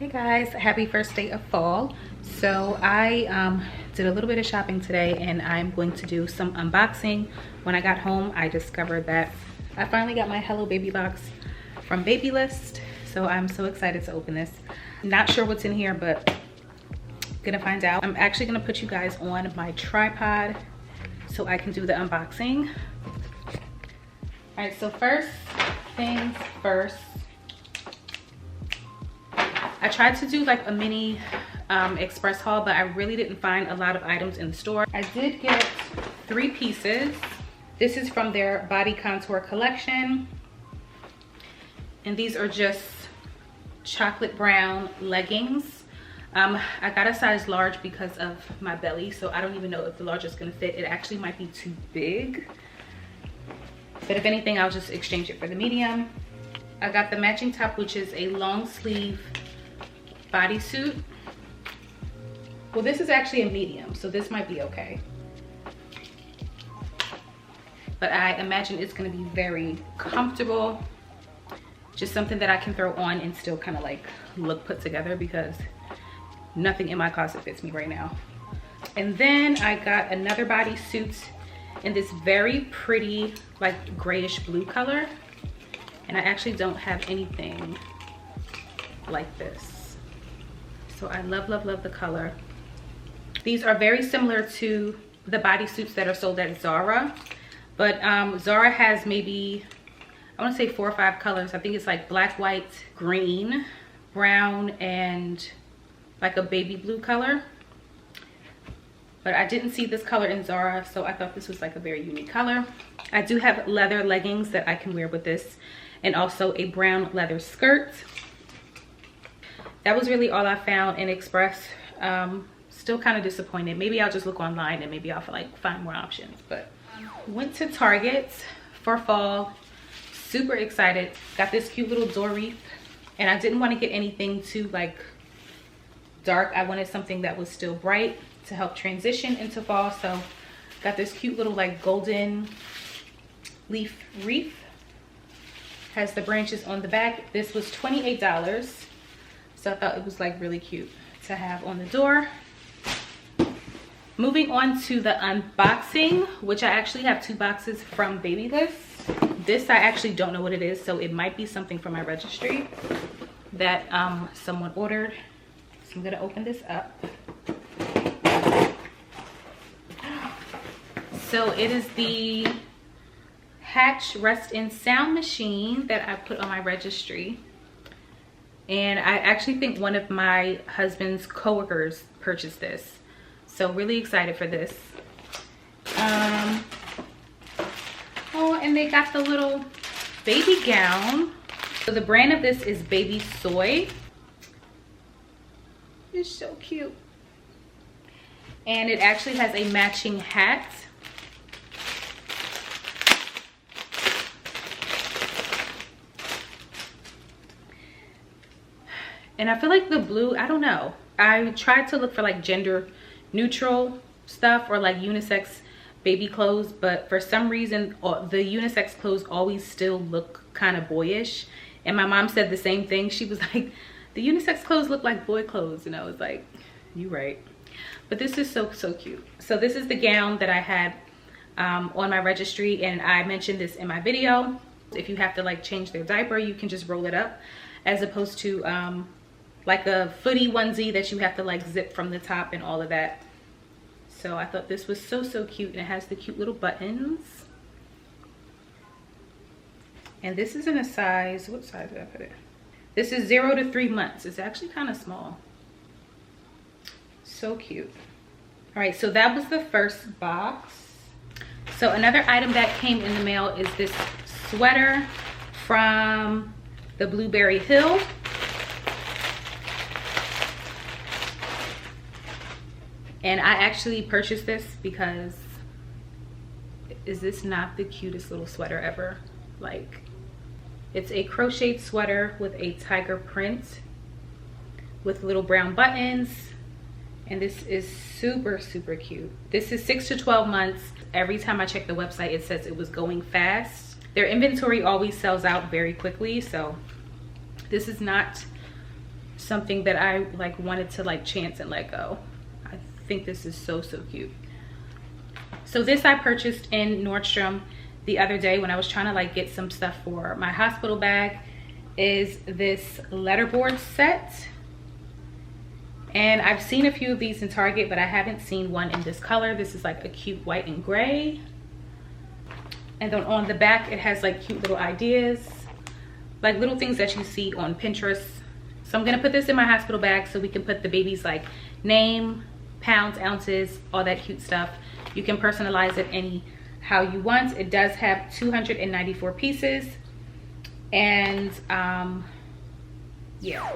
Hey guys, happy first day of fall. So I did a little bit of shopping today and I'm going to do some unboxing. When I got home, I discovered that I finally got my Hello Baby box from Babylist. So I'm so excited to open this. Not sure what's in here, but gonna find out. I'm actually gonna put you guys on my tripod so I can do the unboxing. All right, so first things first. I tried to do like a mini express haul, but I really didn't find a lot of items in the store. I did get 3 pieces. This is from their body contour collection. And these are just chocolate brown leggings. I got a size large because of my belly, so I don't even know if the large is gonna fit. It actually might be too big. But if anything, I'll just exchange it for the medium. I got the matching top, which is a long sleeve bodysuit. Well, this is actually a medium, so this might be okay. But I imagine it's gonna be very comfortable. Just something that I can throw on and still kind of like look put together because nothing in my closet fits me right now. And then I got another bodysuit in this very pretty like grayish blue color. And I actually don't have anything like this. So I love, love, love the color. These are very similar to the bodysuits that are sold at Zara. But Zara has maybe, I want to say 4 or 5 colors. I think it's like black, white, green, brown, and like a baby blue color. But I didn't see this color in Zara, so I thought this was like a very unique color. I do have leather leggings that I can wear with this, and also a brown leather skirt. That was really all I found in Express. Still kind of disappointed. Maybe I'll just look online and maybe I'll find more options. But went to Target for fall. Super excited. Got this cute little door wreath, and I didn't want to get anything too like dark. I wanted something that was still bright to help transition into fall. So got this cute little like golden leaf wreath. Has the branches on the back. This was $28. So I thought it was like really cute to have on the door. Moving on to the unboxing, which I actually have 2 boxes from Babylist. This I actually don't know what it is, so it might be something from my registry that someone ordered. So I'm gonna open this up. So it is the Hatch Rest and Sound machine that I put on my registry. And I actually think one of my husband's coworkers purchased this. So really excited for this. Oh, and they got the little baby gown. So the brand of this is Baby Soy. It's so cute. And it actually has a matching hat. And I feel like the blue, I don't know. I tried to look for like gender neutral stuff or like unisex baby clothes, but for some reason the unisex clothes always still look kind of boyish. And my mom said the same thing. She was like, the unisex clothes look like boy clothes. And I was like, you right. But this is so cute. So this is the gown that I had on my registry, and I mentioned this in my video. If you have to like change their diaper, you can just roll it up, as opposed to like a footy onesie that you have to like zip from the top and all of that. So I thought this was so cute, and it has the cute little buttons. And this is in a size, what size did I put it? This is 0 to 3 months. It's actually kind of small. So cute. All right, so that was the first box. So another item that came in the mail is this sweater from the Blueberry Hill. And I actually purchased this because, is this not the cutest little sweater ever? Like, it's a crocheted sweater with a tiger print with little brown buttons. And this is super cute. This is 6 to 12 months. Every time I check the website, it says it was going fast. Their inventory always sells out very quickly, so this is not something that I like wanted to like chance and let go. I think this is so cute. So this I purchased in Nordstrom the other day when I was trying to like get some stuff for my hospital bag. Is this letterboard set, and I've seen a few of these in Target, but I haven't seen one in this color. This is like a cute white and gray, and then on the back it has like cute little ideas, like little things that you see on Pinterest. So I'm gonna put this in my hospital bag so we can put the baby's like name, pounds, ounces, all that cute stuff. You can personalize it any how you want. It does have 294 pieces. And yeah.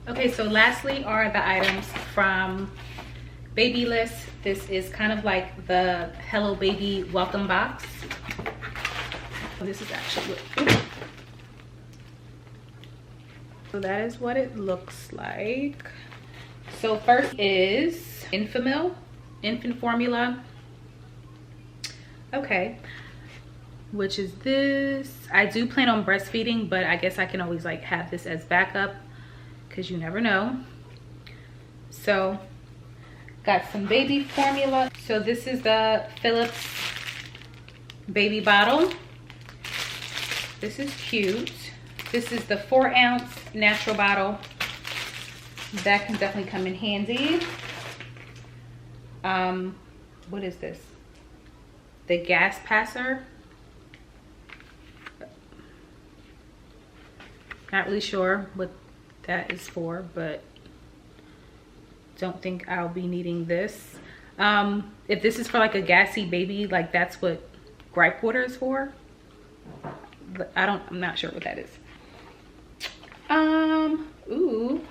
Okay, so lastly are the items from Babylist. This is kind of like the Hello Baby welcome box. This is actually what, so that is what it looks like. So first is infant formula. Okay, which is this. I do plan on breastfeeding, but I guess I can always like have this as backup because you never know. So got some baby formula. So this is the Philips baby bottle. This is cute. This is the 4-ounce natural bottle. That can definitely come in handy. What is this? The gas passer. Not really sure what that is for, but don't think I'll be needing this. If this is for like a gassy baby, like that's what gripe water is for. But I'm not sure what that is. Ooh.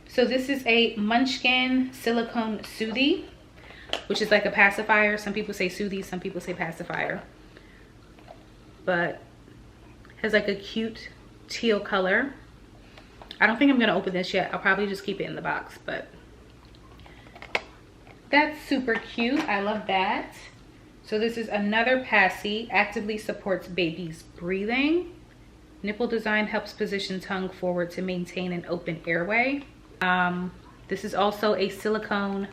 So this is a Munchkin silicone soothie, which is like a pacifier. Some people say soothie, some people say pacifier. But has like a cute teal color. I don't think I'm gonna open this yet. I'll probably just keep it in the box, but that's super cute. I love that. So this is another passy. Actively supports baby's breathing. Nipple design helps position tongue forward to maintain an open airway. This is also a silicone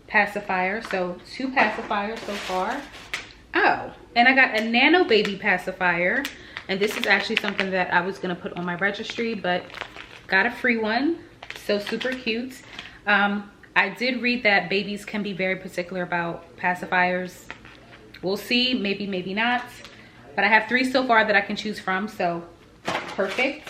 pacifier. So 2 pacifiers so far. Oh, and I got a Nano baby pacifier. And this is actually something that I was gonna put on my registry, but got a free one. So super cute. I did read that babies can be very particular about pacifiers. We'll see, maybe, maybe not. But I have 3 so far that I can choose from, so perfect.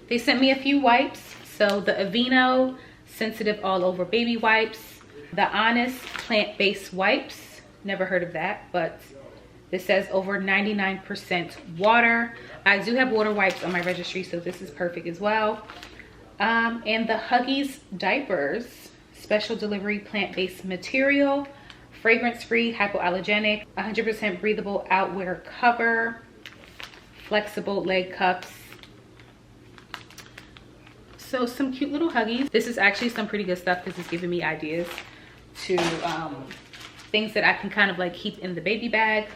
They sent me a few wipes. So the Aveeno Sensitive All Over Baby Wipes. The Honest Plant-Based Wipes. Never heard of that, but this says over 99% water. I do have water wipes on my registry, so this is perfect as well. And the Huggies Diapers. Special delivery plant-based material. Fragrance-free, hypoallergenic, 100% breathable outwear cover, flexible leg cups. So some cute little Huggies. This is actually some pretty good stuff. This is giving me ideas to things that I can kind of like keep in the baby bag.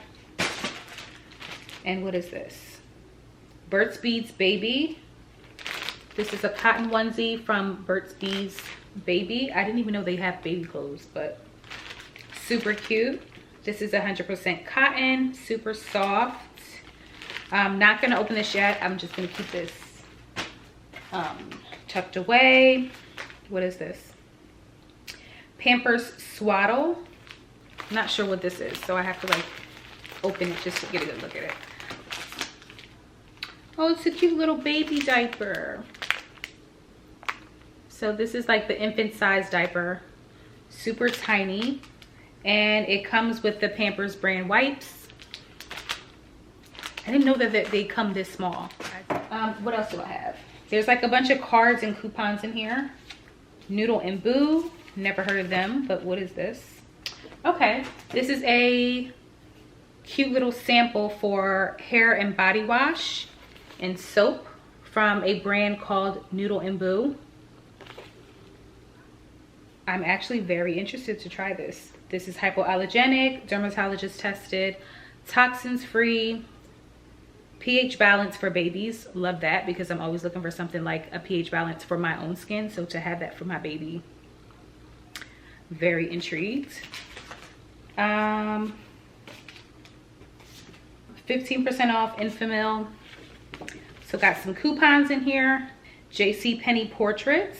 And what is this? Burt's Bees Baby. This is a cotton onesie from Burt's Bees Baby. I didn't even know they have baby clothes, but super cute. This is 100% cotton, super soft. I'm not gonna open this yet. I'm just gonna keep this tucked away. What is this? Pampers Swaddle. I'm not sure what this is, so I have to like open it just to get a good look at it. Oh, it's a cute little baby diaper. So this is like the infant size diaper, super tiny. And it comes with the Pampers brand wipes. I didn't know that they come this small. What else do I have? There's like a bunch of cards and coupons in here. Noodle and Boo. Never heard of them, but what is this? Okay, this is a cute little sample for hair and body wash and soap from a brand called Noodle and Boo. I'm actually very interested to try this. This is hypoallergenic, dermatologist tested, toxins free. pH balance for babies, love that, because I'm always looking for something like a pH balance for my own skin. So to have that for my baby, very intrigued. 15% off Infamil. So got some coupons in here. JCPenney portraits,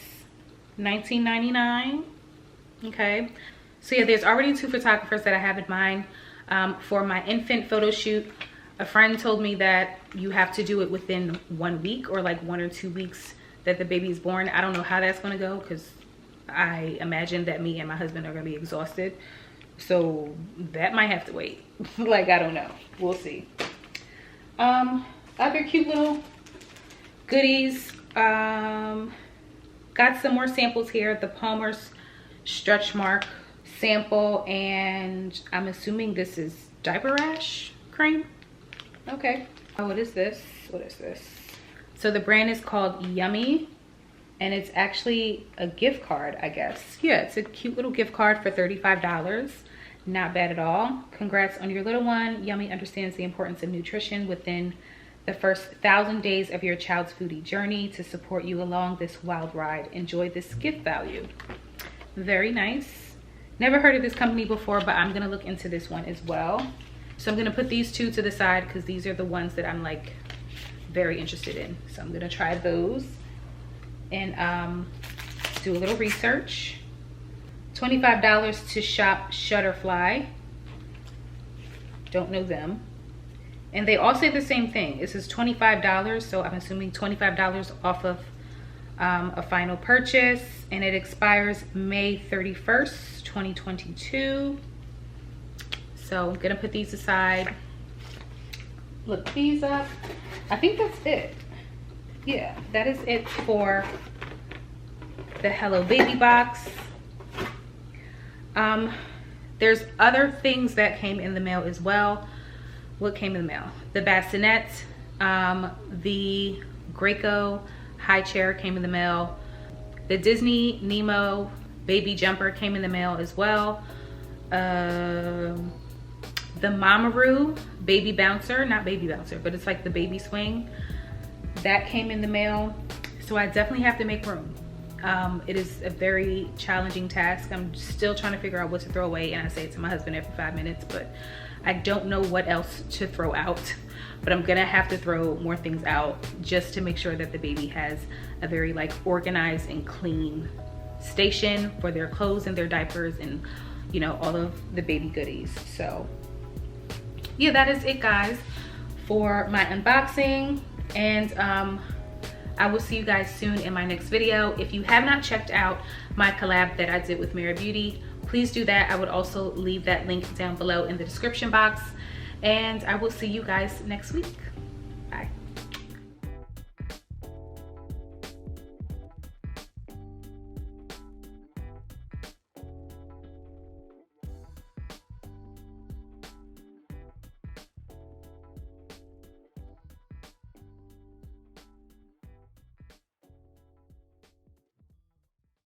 $19.99. Okay, so yeah, there's already 2 photographers that I have in mind for my infant photo shoot. A friend told me that you have to do it within 1 week, or like 1 or 2 weeks that the baby is born. I don't know how that's going to go, because I imagine that me and my husband are going to be exhausted. So that might have to wait. Like, I don't know. We'll see. Other cute little goodies. Got some more samples here. The Pampers Stretch Mark sample, and I'm assuming this is diaper rash cream. Okay. Oh, what is this? What is this? So the brand is called Yummy, and it's actually a gift card, I guess. Yeah, it's a cute little gift card for $35. Not bad at all. Congrats on your little one. Yummy understands the importance of nutrition within the first 1,000 days of your child's foodie journey to support you along this wild ride. Enjoy this gift value. Very nice. Never heard of this company before, but I'm gonna look into this one as well. So I'm gonna put these 2 to the side, because these are the ones that I'm like very interested in. So I'm gonna try those and do a little research. $25 to shop Shutterfly. Don't know them. And they all say the same thing. It says $25, so I'm assuming $25 off of a final purchase, and it expires May 31st, 2022. So I'm gonna put these aside, look these up. I think that's it. Yeah, that is it for the Hello Baby box. There's other things that came in the mail as well. What came in the mail? The bassinet, the Graco high chair came in the mail. The Disney Nemo baby jumper came in the mail as well. The Mamaroo baby bouncer, not baby bouncer, but it's like the baby swing, that came in the mail. So I definitely have to make room. It is a very challenging task. I'm still trying to figure out what to throw away, and I say it to my husband every 5 minutes, but I don't know what else to throw out. But I'm gonna have to throw more things out just to make sure that the baby has a very like organized and clean station for their clothes and their diapers and, you know, all of the baby goodies. So yeah, that is it, guys, for my unboxing, and I will see you guys soon in my next video. If you have not checked out my collab that I did with Mira Beauty, please do that. I would also leave that link down below in the description box, and I will see you guys next week.